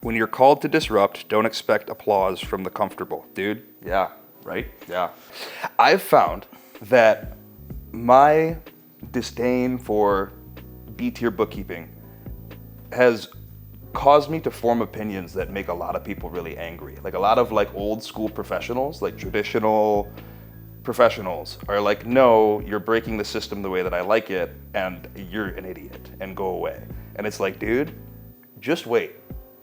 when you're called to disrupt, don't expect applause from the comfortable. Dude, yeah, Right? yeah. I've found that my disdain for B-tier bookkeeping has caused me to form opinions that make a lot of people really angry. Like a lot of like old school professionals, like traditional professionals are like, no, you're breaking the system the way that I like it, and you're an idiot, and go away. And it's like, dude, just wait.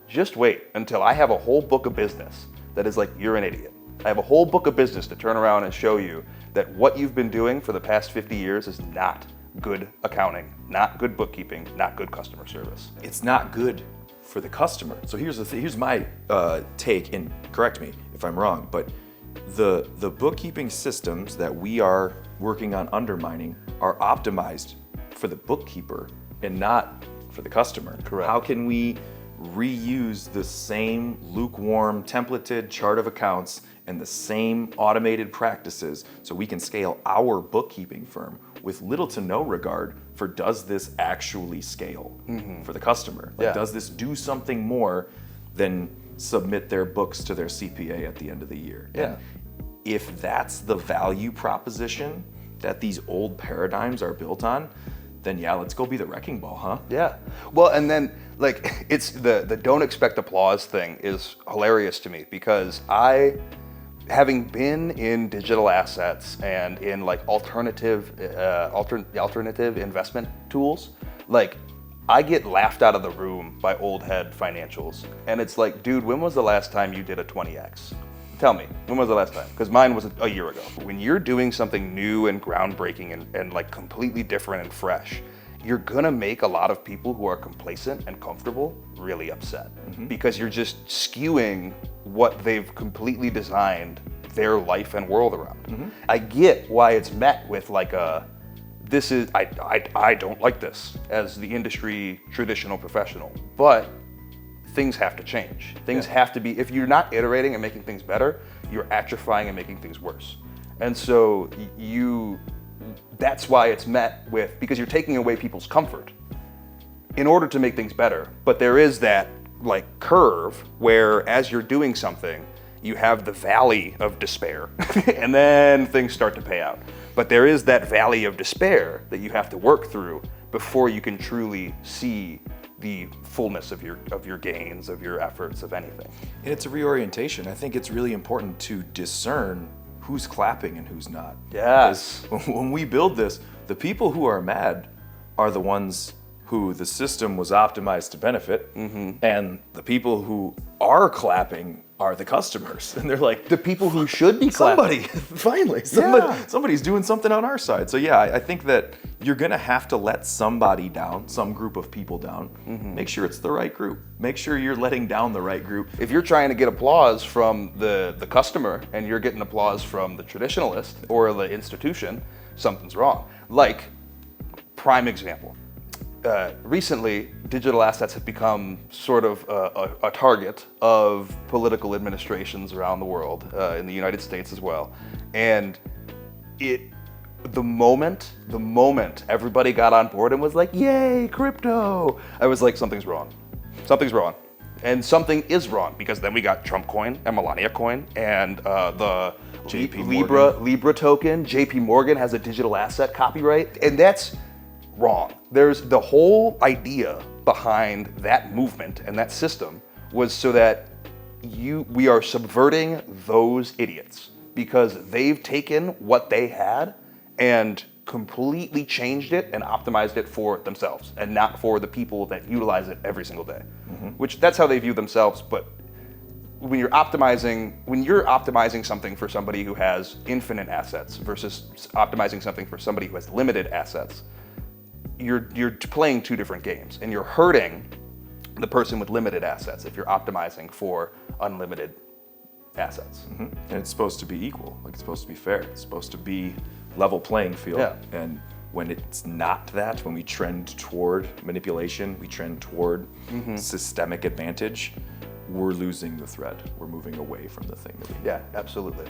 Just wait until I have a whole book of business that is like, you're an idiot. I have a whole book of business to turn around and show you that what you've been doing for the past 50 years is not good accounting, not good bookkeeping, not good customer service. It's not good for the customer. So here's my take, and correct me if I'm wrong, but the bookkeeping systems that we are working on undermining are optimized for the bookkeeper and not for the customer. Correct. How can we reuse the same lukewarm templated chart of accounts and the same automated practices so we can scale our bookkeeping firm with little to no regard for does this actually scale for the customer? Like, Yeah. does this do something more than submit their books to their CPA at the end of the year? Yeah. And if that's the value proposition that these old paradigms are built on, then yeah, let's go be the wrecking ball, huh? Yeah. Well, and then like it's the don't expect applause thing is hilarious to me because having been in digital assets and in like alternative investment tools, like I get laughed out of the room by old head financials. And it's like, dude, when was the last time you did a 20X? Tell me, when was the last time? Because mine was a year ago. When you're doing something new and groundbreaking and like completely different and fresh, you're gonna make a lot of people who are complacent and comfortable really upset because you're just skewing what they've completely designed their life and world around. I get why it's met with like I don't like this as the industry traditional professional, but things have to change. Things have to be, if you're not iterating and making things better, you're atrophying and making things worse. And so that's why it's met with, because you're taking away people's comfort in order to make things better. But there is that like curve where as you're doing something, you have the valley of despair and then things start to pay out. But there is that valley of despair that you have to work through before you can truly see the fullness of your gains, of your efforts, of anything. And it's a reorientation. I think it's really important to discern who's clapping and who's not. Yes. Because when we build this, the people who are mad are the ones who the system was optimized to benefit, and the people who are clapping are the customers. And they're like, The people who should be clapping. somebody's doing something on our side. So yeah, I think that you're gonna have to let somebody down, some group of people down. Make sure it's the right group. Make sure you're letting down the right group. If you're trying to get applause from the customer and you're getting applause from the traditionalist or the institution, something's wrong. Like, prime example. Recently, digital assets have become sort of a target of political administrations around the world, in the United States as well. And the moment everybody got on board and was like, yay, crypto, I was like, something's wrong. Something's wrong. And something is wrong, because then we got Trump coin and Melania coin and the Libra token. JP Morgan has a digital asset copyright, and that's wrong. There's the whole idea behind that movement and that system was so that we are subverting those idiots, because they've taken what they had and completely changed it and optimized it for themselves and not for the people that utilize it every single day. Which that's how they view themselves. But when you're optimizing something for somebody who has infinite assets versus optimizing something for somebody who has limited assets, you're playing two different games, and you're hurting the person with limited assets if you're optimizing for unlimited assets. And it's supposed to be equal, like it's supposed to be fair. It's supposed to be level playing field. Yeah. And when it's not that, when we trend toward manipulation, we trend toward systemic advantage, we're losing the thread. We're moving away from the thing that we need. Yeah, absolutely.